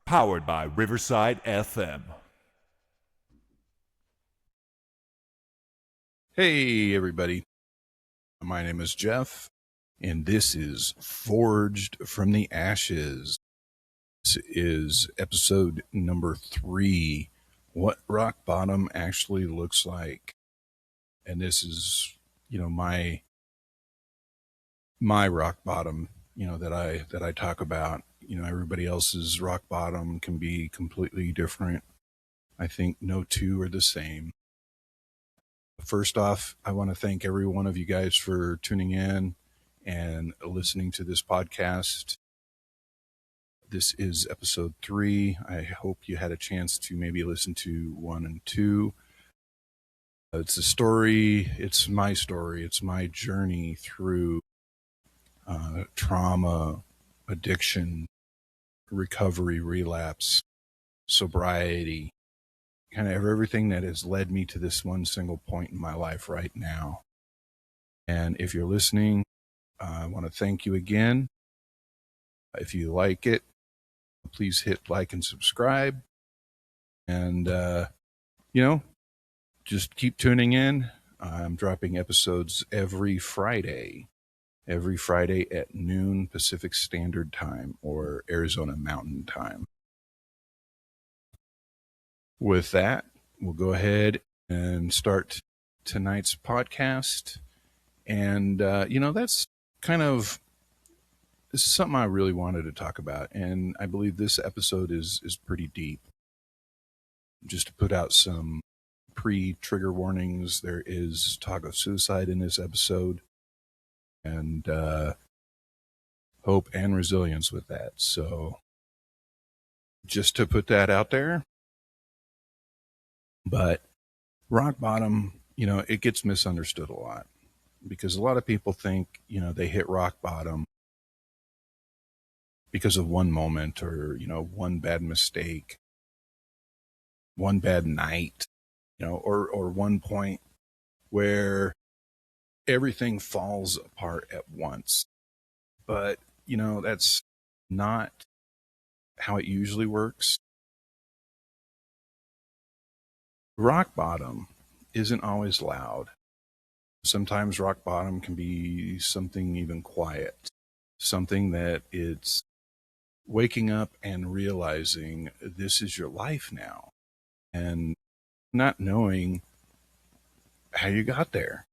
Powered by Riverside FM. Hey, everybody. My name is Jeff, and this is Forged from the Ashes. This is episode number 3, What Rock Bottom Actually Looks Like. And this is, my rock bottom, that I talk about. Everybody else's rock bottom can be completely different. I think no two are the same. First off, I want to thank every one of you guys for tuning in and listening to this podcast. This is episode 3. I hope you had a chance to maybe listen to 1 and 2. It's a story. It's my journey through trauma, addiction, recovery, relapse, sobriety, kind of everything that has led me to this one single point in my life right now. And if you're listening, I want to thank you again. If you like it, please hit like and subscribe. And, just keep tuning in. I'm dropping episodes every Friday at noon Pacific Standard Time or Arizona Mountain Time. With that, we'll go ahead and start tonight's podcast. And, that's kind of this is something I really wanted to talk about. And I believe this episode is pretty deep. Just to put out some pre-trigger warnings, there is talk of suicide in this episode. And hope and resilience with that. So just to put that out there. But rock bottom, it gets misunderstood a lot because a lot of people think, they hit rock bottom because of one moment or, one bad mistake, one bad night, or one point where everything falls apart at once. But, that's not how it usually works. Rock bottom isn't always loud. Sometimes rock bottom can be something even quiet, something that it's waking up and realizing this is your life now and not knowing how you got there.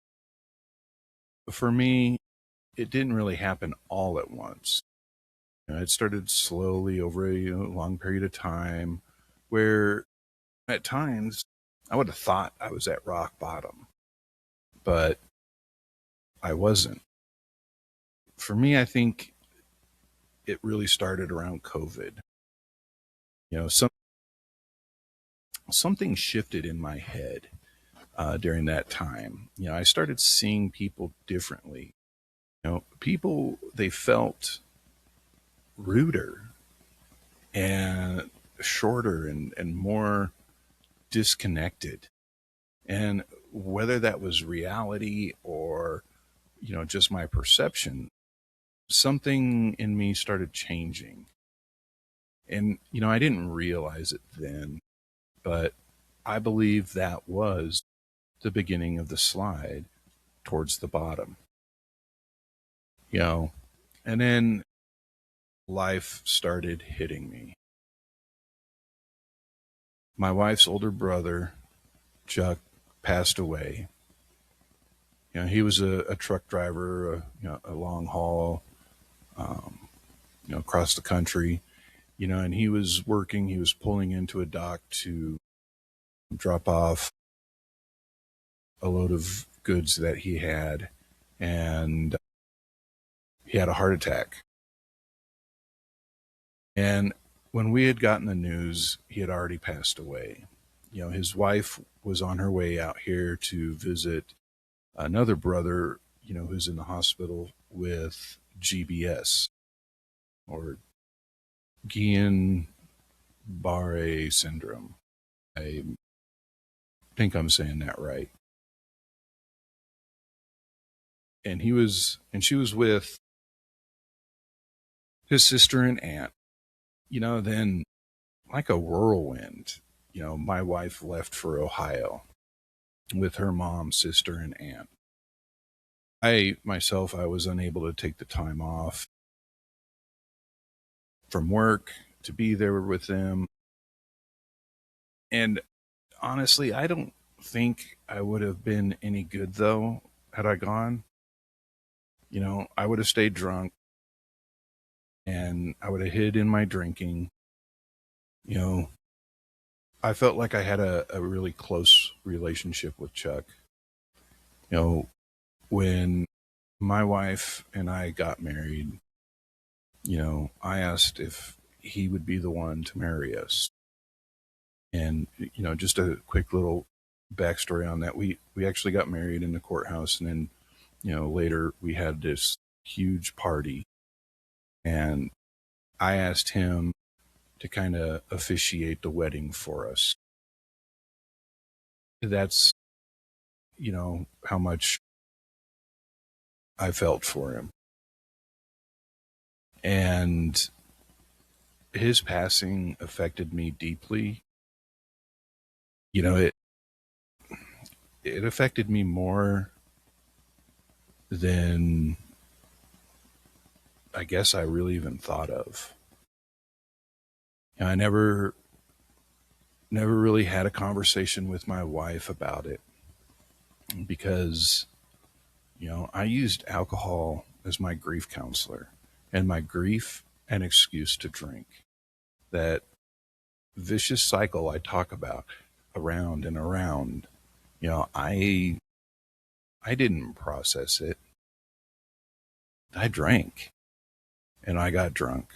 For me, it didn't really happen all at once. It started slowly over a long period of time where at times I would have thought I was at rock bottom, but I wasn't. For me, I think it really started around COVID. Something shifted in my head during that time. I started seeing people differently. People, they felt ruder and shorter and more disconnected. And whether that was reality or, just my perception, something in me started changing. And, I didn't realize it then, but I believe that was the beginning of the slide towards the bottom. And then life started hitting me. My wife's older brother, Chuck, passed away. He was a truck driver, a long haul, across the country, and he was pulling into a dock to drop off a load of goods that he had, and he had a heart attack. And when we had gotten the news, he had already passed away. His wife was on her way out here to visit another brother, who's in the hospital with GBS, or Guillain-Barré syndrome. I think I'm saying that right. And she was with his sister and aunt. Then like a whirlwind. My wife left for Ohio with her mom, sister, and aunt. I was unable to take the time off from work to be there with them. And honestly, I don't think I would have been any good though had I gone. I would have stayed drunk and I would have hid in my drinking. You know, I felt like I had a really close relationship with Chuck. You know, when my wife and I got married, I asked if he would be the one to marry us. And, just a quick little backstory on that. We actually got married in the courthouse, and then, later we had this huge party, and I asked him to kind of officiate the wedding for us. That's, how much I felt for him. And his passing affected me deeply. It affected me more than I guess I really even thought of. I never really had a conversation with my wife about it because, I used alcohol as my grief counselor, and my grief an excuse to drink. That vicious cycle I talk about, around and around. I didn't process it. I drank and I got drunk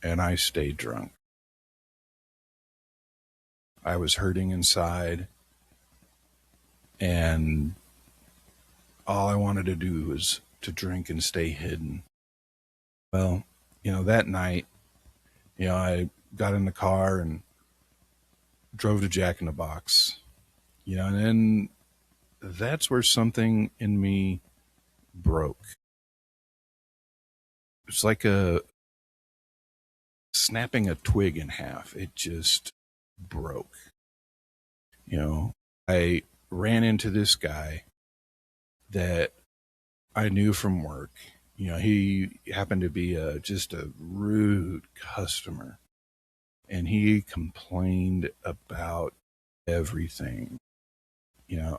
and I stayed drunk. I was hurting inside, and all I wanted to do was to drink and stay hidden. Well, that night, I got in the car and drove to Jack in the Box, and then that's where something in me broke. It's like a snapping a twig in half. It just broke. I ran into this guy that I knew from work. He happened to be just a rude customer, and he complained about everything.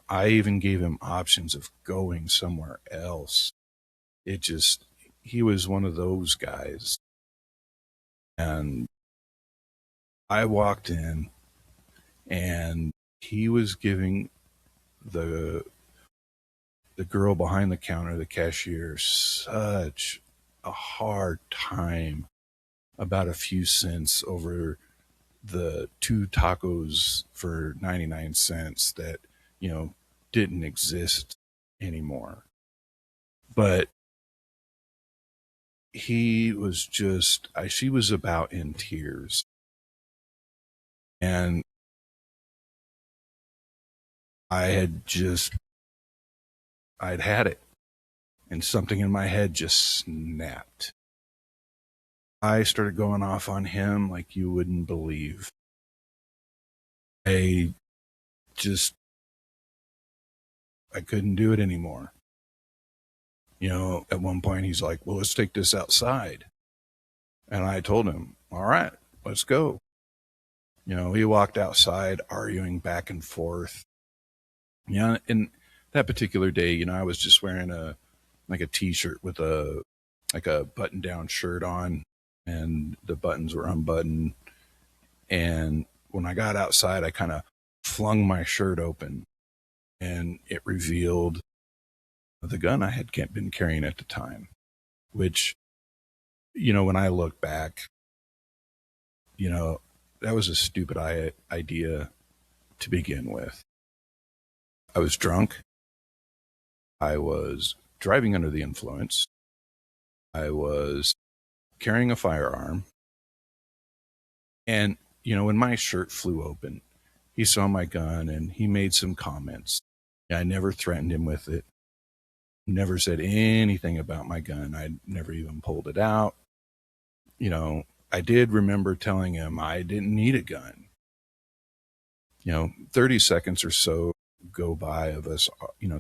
I even gave him options of going somewhere else. He was one of those guys. And I walked in, and he was giving the girl behind the counter, the cashier, such a hard time about a few cents over the 2 tacos for 99 cents that, didn't exist anymore. But she was about in tears. And I'd had it, and something in my head just snapped. I started going off on him like you wouldn't believe. I couldn't do it anymore. At one point he's like, well, let's take this outside. And I told him, all right, let's go. He walked outside arguing back and forth. And that particular day, I was just wearing a t-shirt with a button down shirt on, and the buttons were unbuttoned. And when I got outside, I kind of flung my shirt open, and it revealed the gun I had been carrying at the time, which, when I look back, that was a stupid idea to begin with. I was drunk. I was driving under the influence. I was carrying a firearm. And, when my shirt flew open, he saw my gun and he made some comments. I never threatened him with it. Never said anything about my gun. I never even pulled it out. I did remember telling him I didn't need a gun. 30 seconds or so go by of us,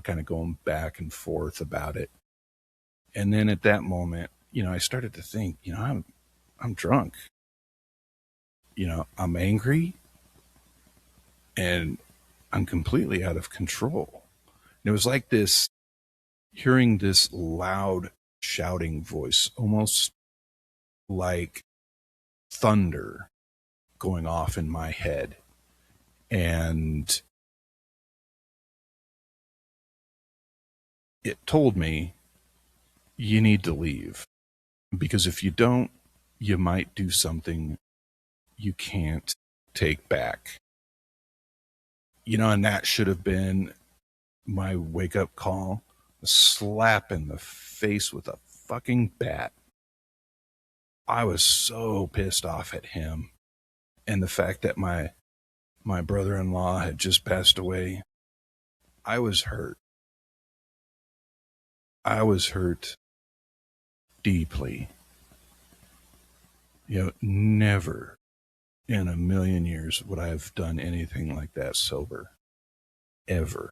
kind of going back and forth about it. And then at that moment, I started to think, I'm drunk. I'm angry and I'm completely out of control. And it was like this, hearing this loud shouting voice, almost like thunder going off in my head. And it told me, you need to leave. Because if you don't, you might do something you can't take back. And that should have been my wake up call, a slap in the face with a fucking bat. I was so pissed off at him and the fact that my brother-in-law had just passed away. I was hurt. I was hurt deeply. Never in a million years would I have done anything like that sober. Ever.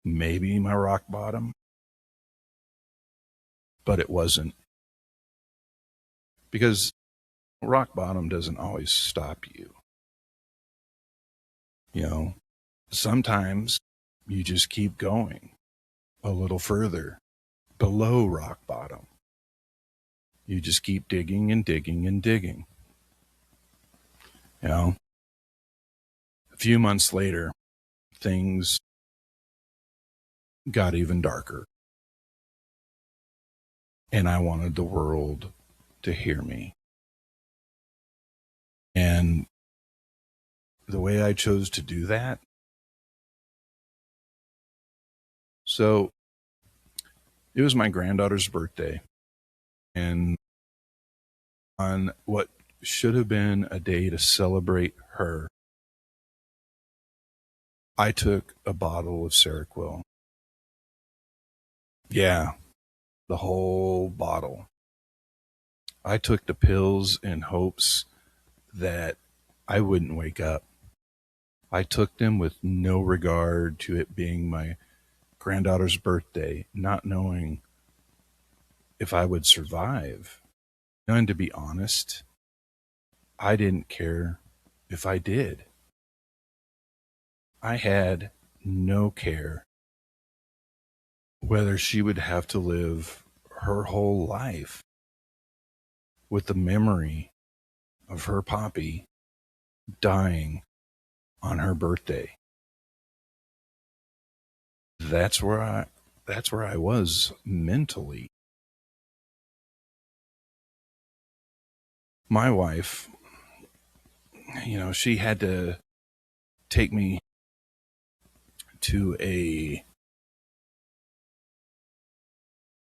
Maybe my rock bottom, but it wasn't. Because rock bottom doesn't always stop you. Sometimes you just keep going a little further below rock bottom. You just keep digging and digging and digging. A few months later, things got even darker. And I wanted the world to hear me. And the way I chose to do that, so it was my granddaughter's birthday. And on what should have been a day to celebrate her, I took a bottle of Seroquel. Yeah, the whole bottle. I took the pills in hopes that I wouldn't wake up. I took them with no regard to it being my granddaughter's birthday, not knowing if I would survive. And to be honest, I didn't care if I did. I had no care whether she would have to live her whole life with the memory of her poppy dying on her birthday. That's where I was mentally. My wife, she had to take me to a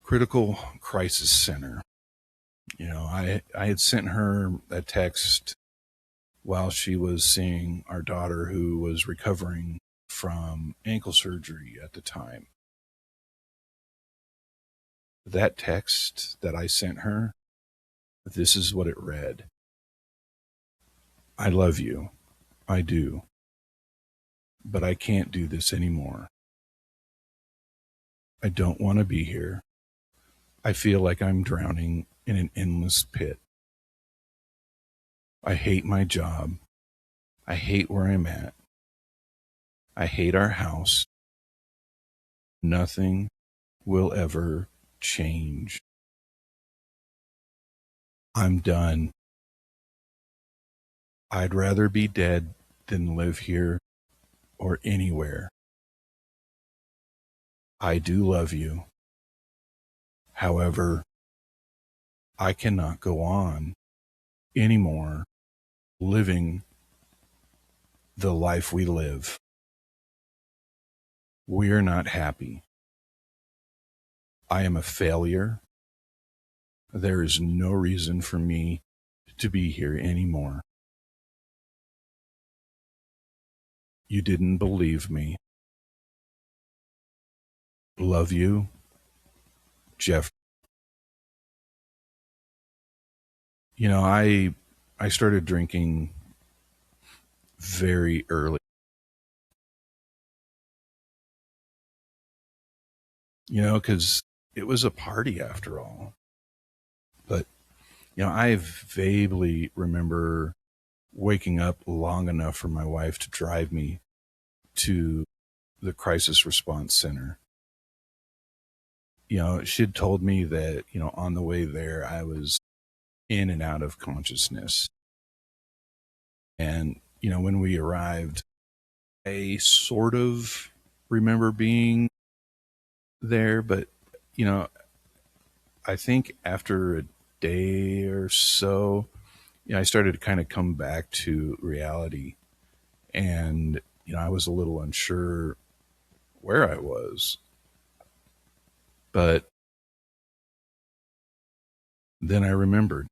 critical crisis center. I had sent her a text while she was seeing our daughter, who was recovering from ankle surgery at the time. That text that I sent her, this is what it read. I love you. I do. But I can't do this anymore. I don't want to be here. I feel like I'm drowning in an endless pit. I hate my job. I hate where I'm at. I hate our house. Nothing will ever change. I'm done. I'd rather be dead than live here or anywhere. I do love you. However, I cannot go on anymore living the life we live. We're not happy. I am a failure. There is no reason for me to be here anymore. You didn't believe me. Love you, Jeff. I started drinking very early. Because it was a party after all. But I vaguely remember waking up long enough for my wife to drive me to the crisis response center. She had told me that, on the way there, I was in and out of consciousness. And, when we arrived, I sort of remember being there, but, you know, I think after a day or so, I started to kind of come back to reality. And, I was a little unsure where I was. But then I remembered.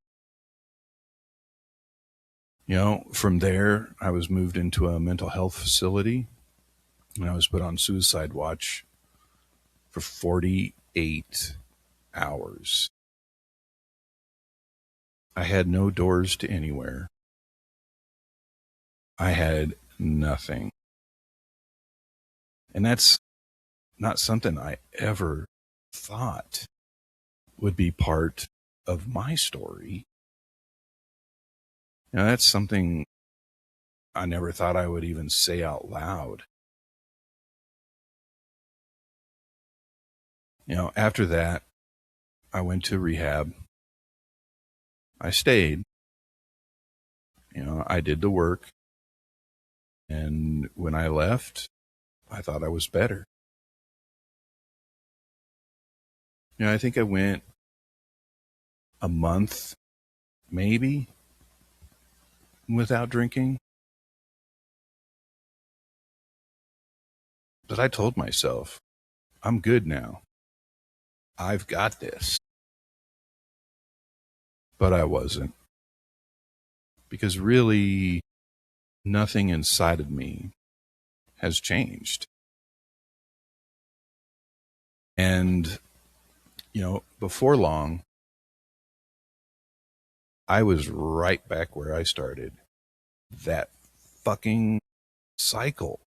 From there, I was moved into a mental health facility and I was put on suicide watch for 48 hours. I had no doors to anywhere. I had nothing. And that's not something I ever thought would be part of my story. That's something I never thought I would even say out loud. After that, I went to rehab. I stayed. I did the work. And when I left, I thought I was better. I think I went a month, maybe, without drinking. But I told myself, I'm good now. I've got this. But I wasn't. Because really, nothing inside of me has changed. And, before long, I was right back where I started. That fucking cycle.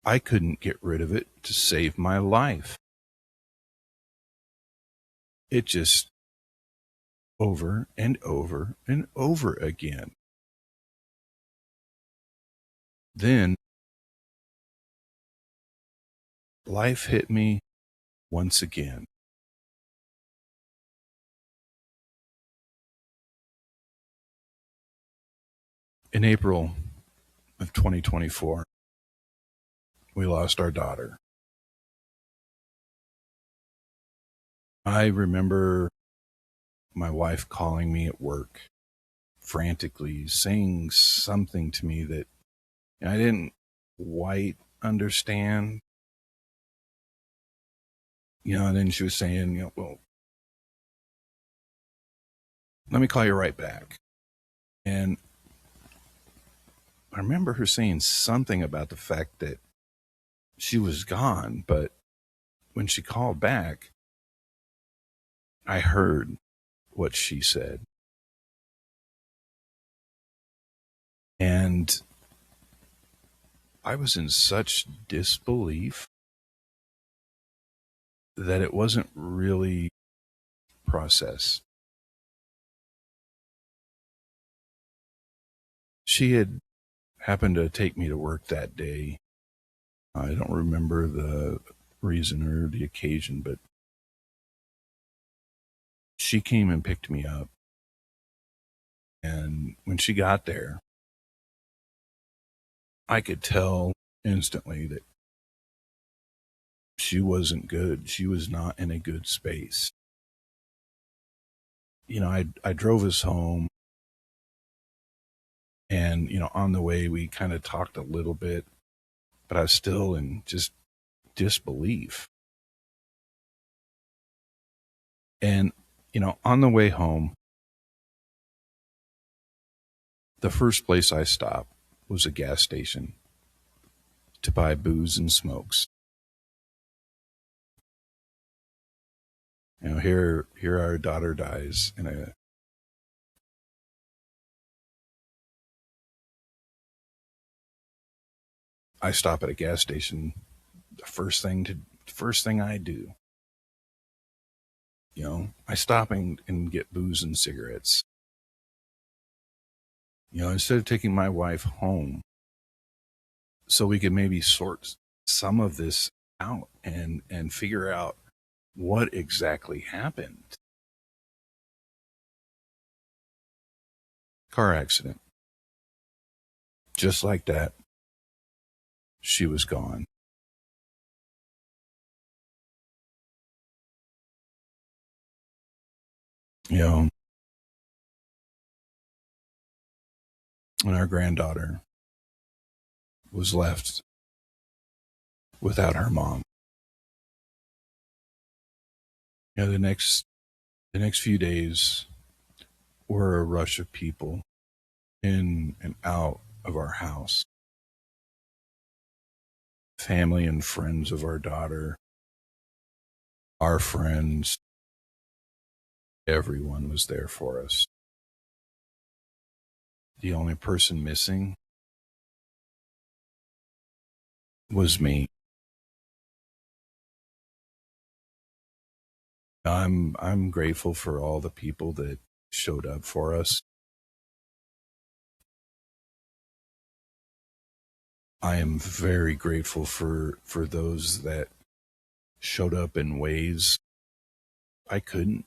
I couldn't get rid of it to save my life. It just over and over and over again. Then life hit me once again. In April of 2024, we lost our daughter. I remember my wife calling me at work, frantically saying something to me that I didn't quite understand. And then she was saying, well, let me call you right back. And I remember her saying something about the fact that she was gone, but when she called back, I heard what she said. And I was in such disbelief that it wasn't really processed. She had happened to take me to work that day. I don't remember the reason or the occasion, but she came and picked me up. And when she got there, I could tell instantly that she wasn't good. She was not in a good space. I drove us home. And, on the way, we kind of talked a little bit, but I was still in just disbelief. And, on the way home, the first place I stopped was a gas station to buy booze and smokes. Here our daughter dies in a I stop at a gas station. First thing I do, I stop and get booze and cigarettes. Instead of taking my wife home so we could maybe sort some of this out and figure out what exactly happened. Car accident. Just like that, she was gone. You know, and our granddaughter was left without her mom. The next few days were a rush of people in and out of our house. Family and friends of our daughter, our friends, everyone was there for us. The only person missing was me. I'm grateful for all the people that showed up for us. I am very grateful for those that showed up in ways I couldn't.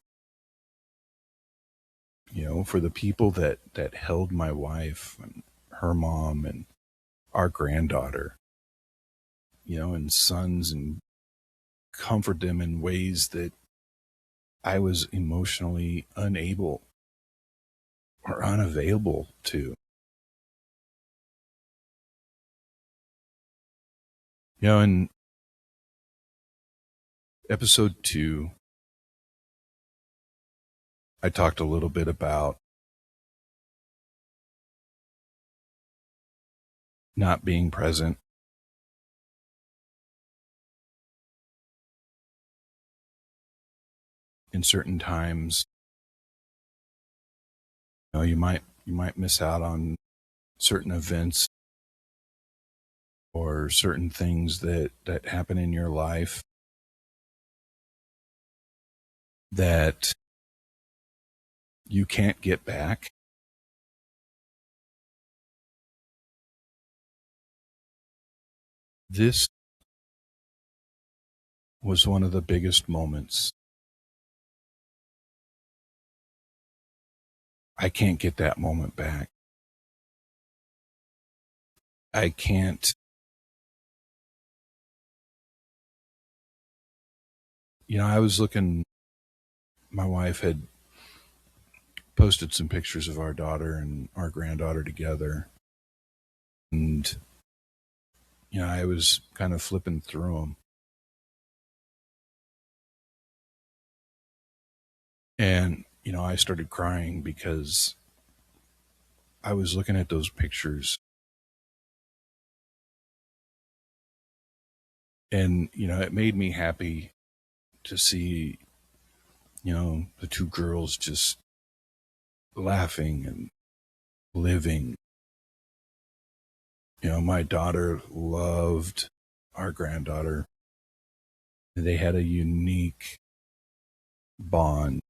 For the people that held my wife and her mom and our granddaughter, and sons, and comfort them in ways that I was emotionally unable or unavailable to. In episode 2, I talked a little bit about not being present. In certain times, you might miss out on certain events or certain things that happen in your life that you can't get back. This was one of the biggest moments. I can't get that moment back. I can't. I was looking, my wife had posted some pictures of our daughter and our granddaughter together. And, I was kind of flipping through them. And, I started crying because I was looking at those pictures. And, it made me happy to see, the two girls just laughing and living. My daughter loved our granddaughter. They had a unique bond.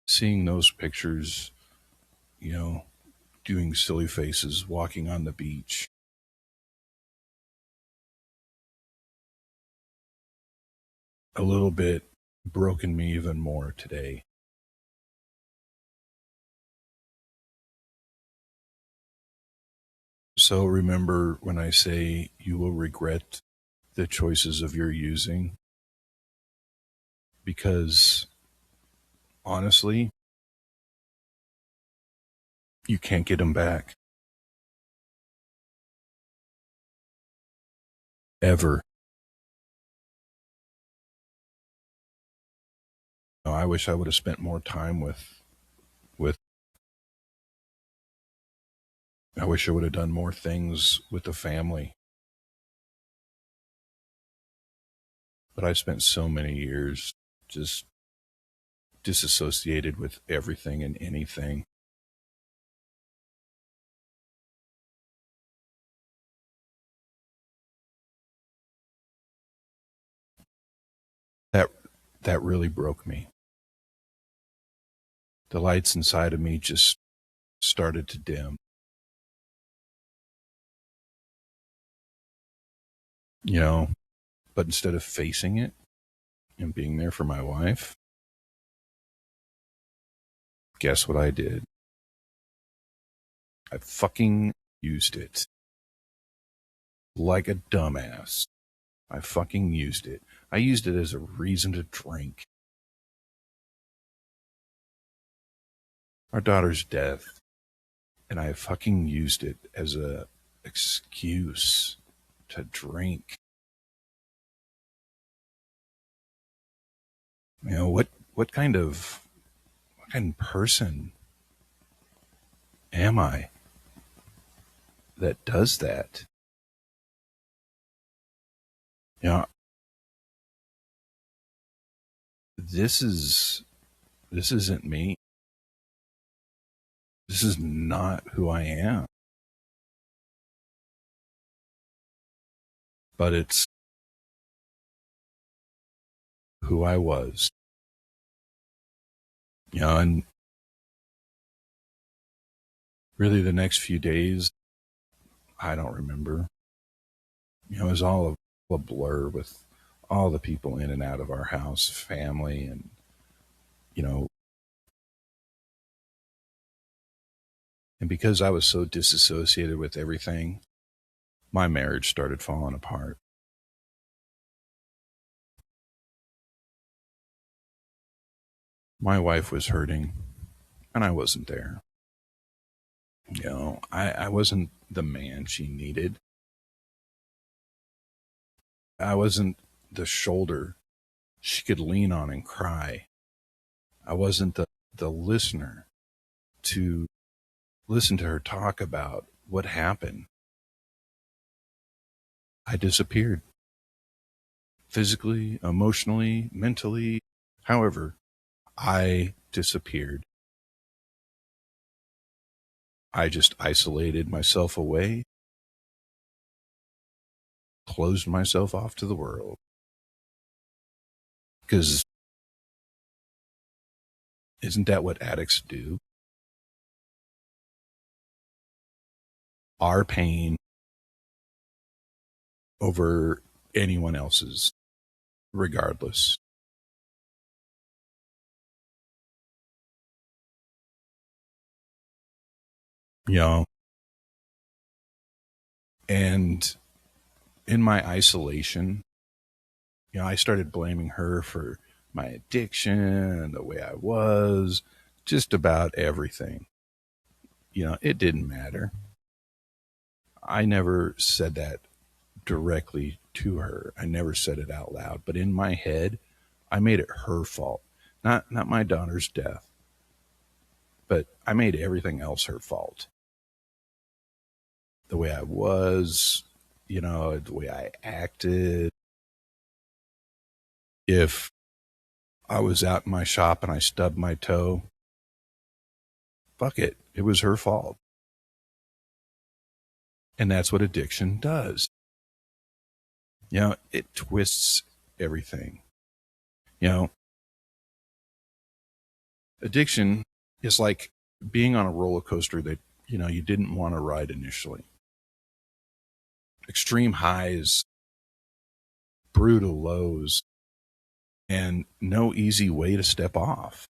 Seeing those pictures, doing silly faces, walking on the beach, a little bit broken me even more today. So remember when I say you will regret the choices of your using, because honestly, you can't get them back. Ever. I wish I would have spent more time with I wish I would have done more things with the family. But I spent so many years just disassociated with everything and anything. That that really broke me. The lights inside of me just started to dim. You know, but instead of facing it and being there for my wife, guess what I did? I fucking used it. Like a dumbass. I fucking used it. I used it as a reason to drink. Our daughter's death, and I fucking used it as a excuse to drink. You know, what kind of person am I that does that? You know, this isn't me. This is not who I am. But it's who I was. You know, and really the next few days, I don't remember. You know, it was all a blur with all the people in and out of our house, family, and, you know, and because I was so disassociated with everything, my marriage started falling apart. My wife was hurting, and I wasn't there. You know, I wasn't the man she needed. I wasn't the shoulder she could lean on and cry. I wasn't the listener to listen to her talk about what happened. I disappeared. Physically, emotionally, mentally, however, I disappeared. I just isolated myself away, closed myself off to the world. Because isn't that what addicts do? Our pain over anyone else's, regardless. You know, and in my isolation, you know, I started blaming her for my addiction, the way I was, just about everything. You know, it didn't matter. I never said that directly to her. I never said it out loud, but in my head, I made it her fault. Not my daughter's death, but I made everything else her fault. The way I was, you know, the way I acted. If I was out in my shop and I stubbed my toe, fuck it. It was her fault. And that's what addiction does. You know, it twists everything. You know, addiction is like being on a roller coaster that, you know, you didn't want to ride initially. Extreme highs, brutal lows, and no easy way to step off.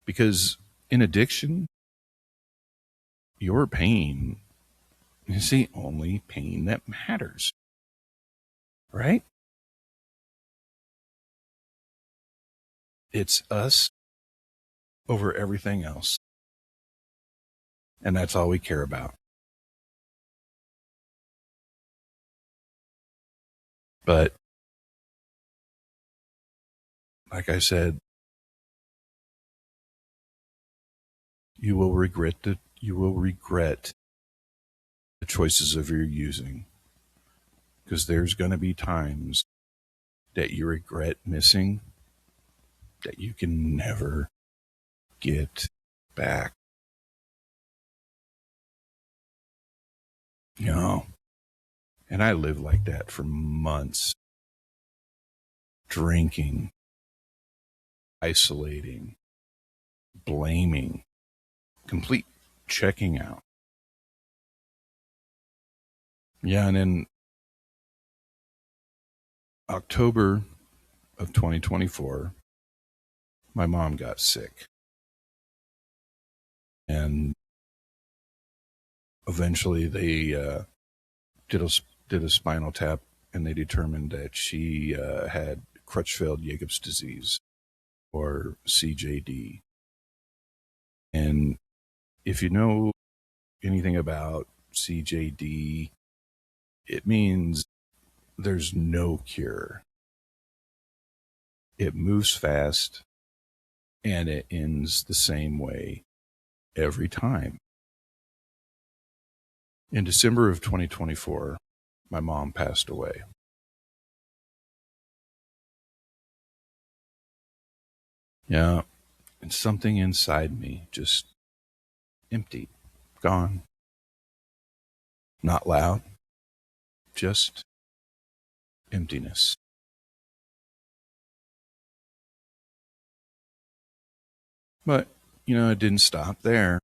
Because in addiction, your pain is the only pain that matters. Right? It's us over everything else. And that's all we care about. But like I said, you will regret you will regret the choices of your using, because there's going to be times that you regret missing that you can never get back. You know, and I lived like that for months, drinking, isolating, blaming, complete checking out. Yeah, and in October of 2024, my mom got sick. And eventually they did a spinal tap, and they determined that she had Crutchfield-Jacobs disease, or CJD. And if you know anything about CJD, it means there's no cure. It moves fast, and it ends the same way every time. In December of 2024, my mom passed away. Yeah, and something inside me just empty, gone. Not loud, just emptiness. But, it didn't stop there.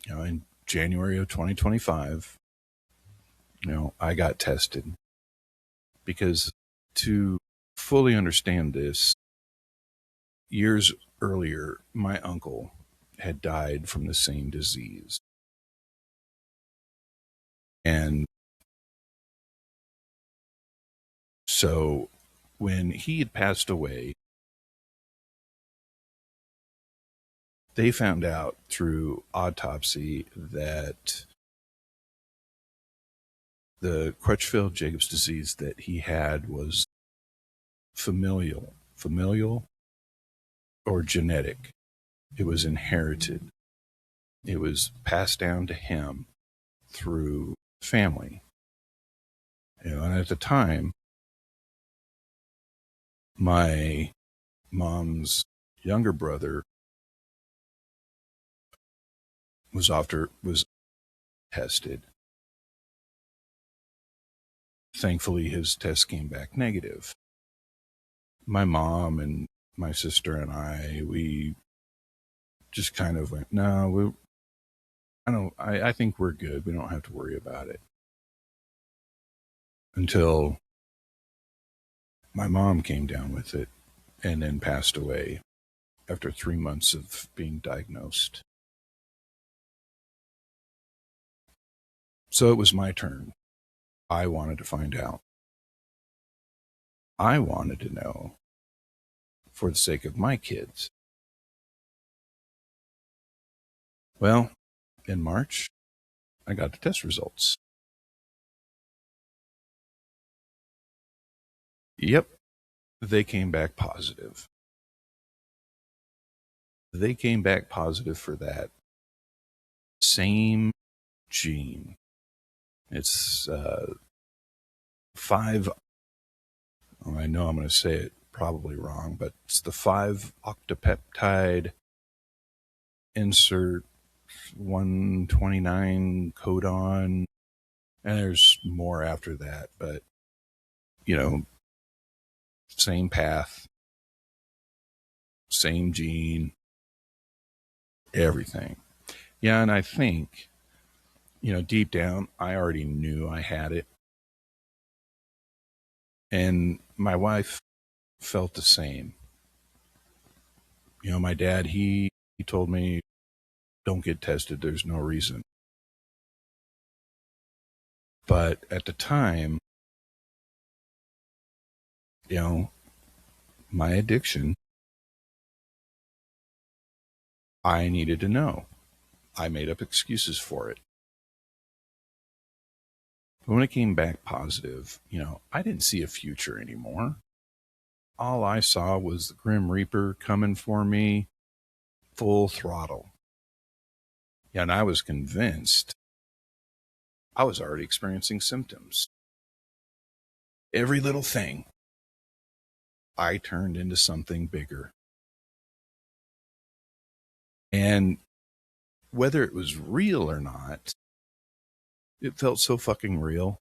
In January of 2025, I got tested, because to fully understand this, years earlier, my uncle had died from the same disease. And so when he had passed away, they found out through autopsy that the Crutchfield-Jacobs disease that he had was familial or genetic. It was inherited. It was passed down to him through family. And at the time, my mom's younger brother was tested. Thankfully, his test came back negative. My mom and my sister and we just kind of went, no, I think we're good. We don't have to worry about it. Until my mom came down with it and then passed away after 3 months of being diagnosed. So it was my turn. I wanted to find out. I wanted to know for the sake of my kids. Well, in March, I got the test results. Yep, they came back positive. They came back positive for that same gene. It's 5, I know I'm going to say it probably wrong, but it's the 5-octopeptide insert 129 codon, and there's more after that, but same path, same gene, everything. Yeah, and I think, deep down, I already knew I had it. And my wife felt the same. My dad, he told me, don't get tested. There's no reason. But at the time, my addiction, I needed to know. I made up excuses for it. But when it came back positive, I didn't see a future anymore. All I saw was the Grim Reaper coming for me full throttle. Yeah, and I was convinced I was already experiencing symptoms. Every little thing, I turned into something bigger. And whether it was real or not, it felt so fucking real.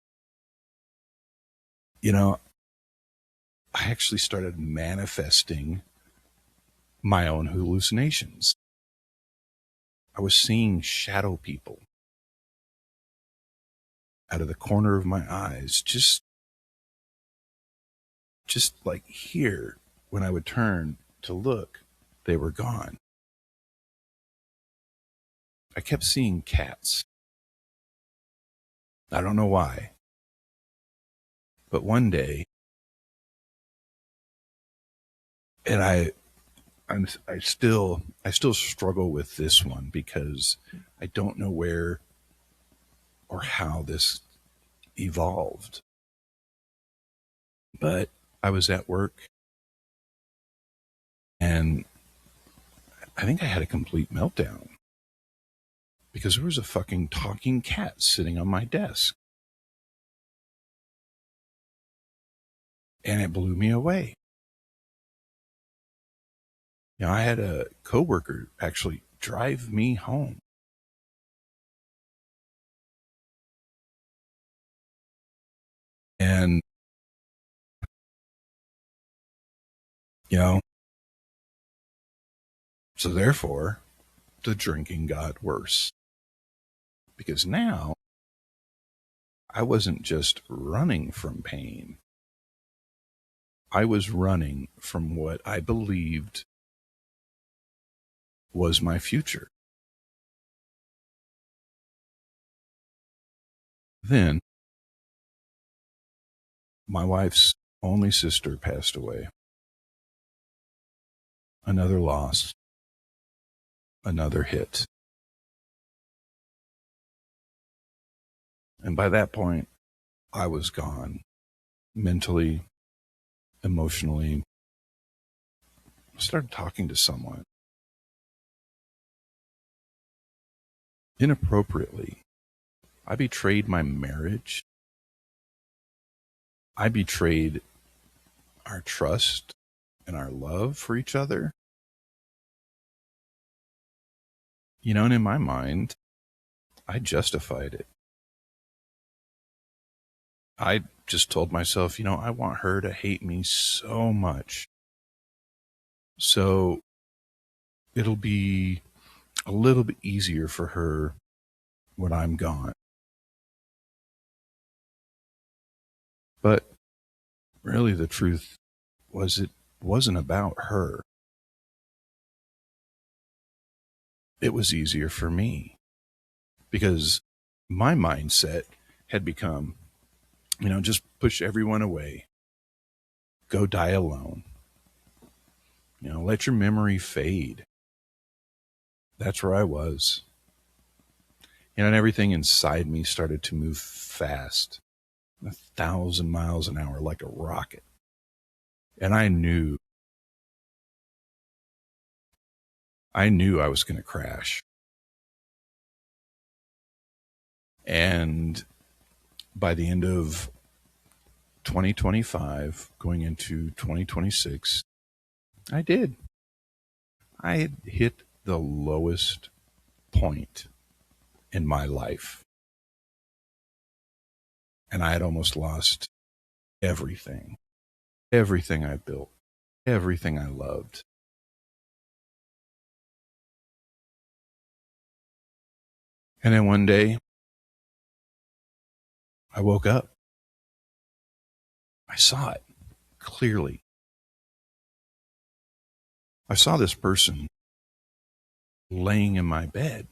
You know, I actually started manifesting my own hallucinations. I was seeing shadow people out of the corner of my eyes, just like here. When I would turn to look, they were gone. I kept seeing cats. I don't know why. But one day, and I still struggle with this one because I don't know where or how this evolved. But I was at work and I think I had a complete meltdown because there was a fucking talking cat sitting on my desk. And it blew me away. I had a coworker actually drive me home. And, you know, so therefore, the drinking got worse. Because now I wasn't just running from pain, I was running from what I believed was my future. Then, my wife's only sister passed away. Another loss, another hit. And by that point, I was gone. Mentally, emotionally. I started talking to someone inappropriately. I betrayed my marriage. I betrayed our trust and our love for each other. And in my mind, I justified it. I just told myself, I want her to hate me so much. So it'll be a little bit easier for her when I'm gone. But really, the truth was it wasn't about her. It was easier for me because my mindset had become, just push everyone away, go die alone, let your memory fade. That's where I was. And everything inside me started to move fast, 1,000 miles an hour, like a rocket. And I knew I was going to crash. And by the end of 2025, going into 2026, I did. I had hit the lowest point in my life. And I had almost lost everything. Everything I built. Everything I loved. And then one day, I woke up. I saw it clearly. I saw this person laying in my bed,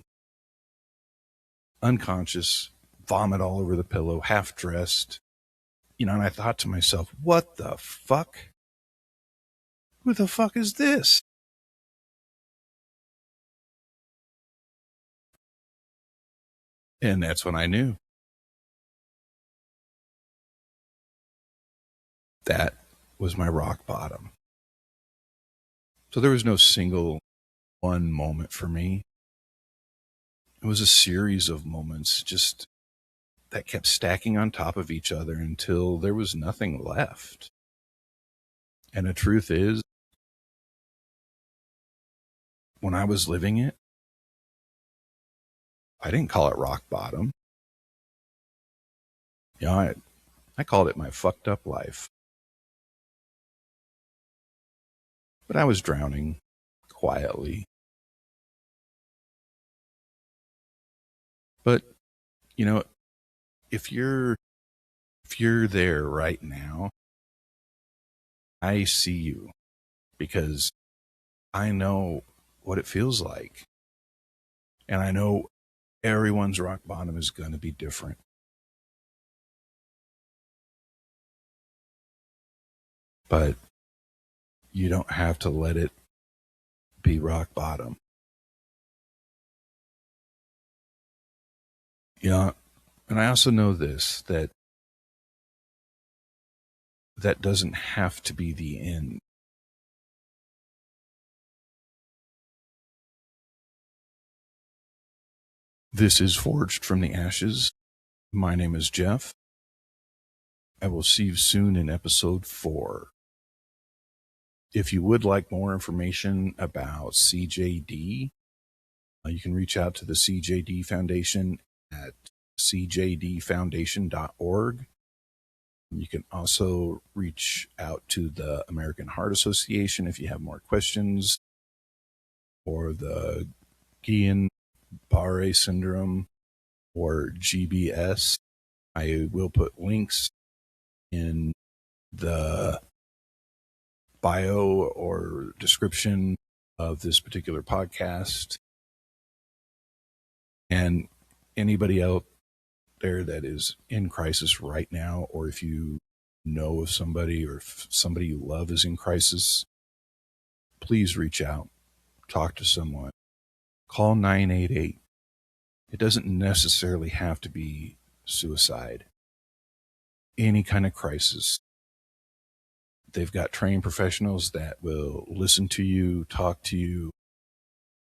unconscious, vomit all over the pillow, half dressed. And I thought to myself, what the fuck? Who the fuck is this? And that's when I knew that was my rock bottom. So there was no single one moment for me. It was a series of moments just that kept stacking on top of each other until there was nothing left. And the truth is, when I was living it, I didn't call it rock bottom. You know, I called it my fucked up life. But I was drowning quietly. But, you know, if you're there right now, I see you because I know what it feels like. And I know everyone's rock bottom is going to be different. But you don't have to let it be rock bottom. You know, and I also know this, that doesn't have to be the end. This is Forged from the Ashes. My name is Jeff. I will see you soon in episode 4. If you would like more information about CJD, you can reach out to the CJD Foundation at cjdfoundation.org. You can also reach out to the American Heart Association if you have more questions, or the Guillain-Barré syndrome, or GBS. I will put links in the bio or description of this particular podcast. And anybody out there that is in crisis right now, or if you know of somebody, or if somebody you love is in crisis, please reach out, talk to someone, call 988. It doesn't necessarily have to be suicide. Any kind of crisis. They've got trained professionals that will listen to you, talk to you,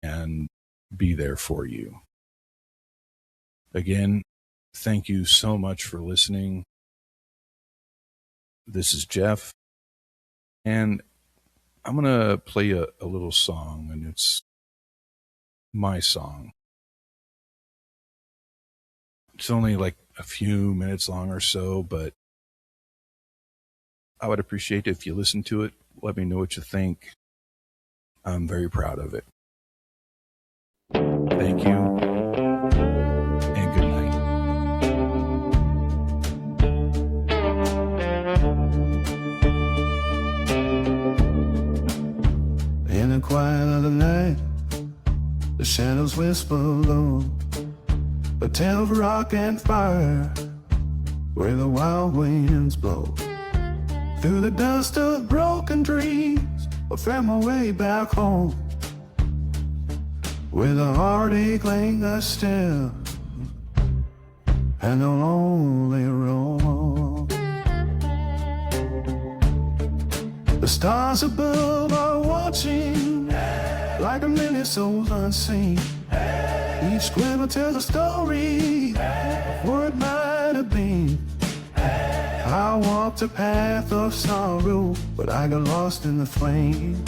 and be there for you. Again, thank you so much for listening. This is Jeff, and I'm going to play a little song, and it's my song. It's only like a few minutes long or so, but I would appreciate it if you listen to it. Let me know what you think. I'm very proud of it. Thank you, and good night. In the quiet of the night, the shadows whisper low, a tale of rock and fire, where the wild winds blow. Through the dust of broken dreams, I found my way back home, with a heartache lingers still, and a lonely road. The stars above are watching, like a million souls unseen. Each glimmer tells a story of what it might have been. I walked a path of sorrow, but I got lost in the flame.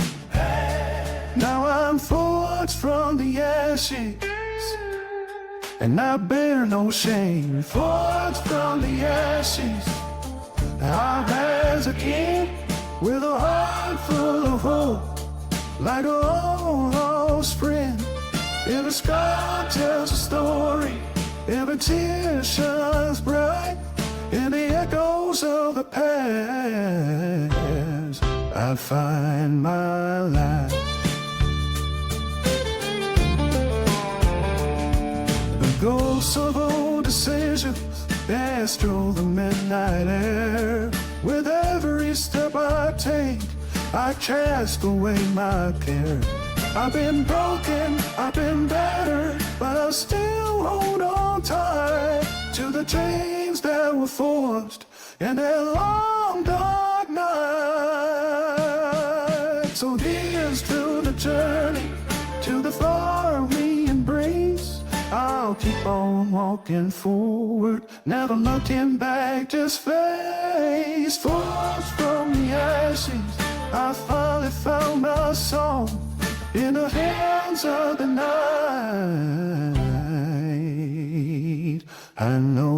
Now I'm forged from the ashes, and I bear no shame. Forged from the ashes, I rise again, with a heart full of hope, like a lost friend. Every scar tells a story, every tear shines bright in the echoes of the past. I find my light. The ghosts of old decisions pass through the midnight air. With every step I take, I cast away my care. I've been broken, I've been battered, but I still hold on tight to the chains that were forged in that long dark night. So here's to the journey, to the far we embrace. I'll on walking forward, never looking back, just face forth from the ashes. I finally found my song in the hands of the night. I know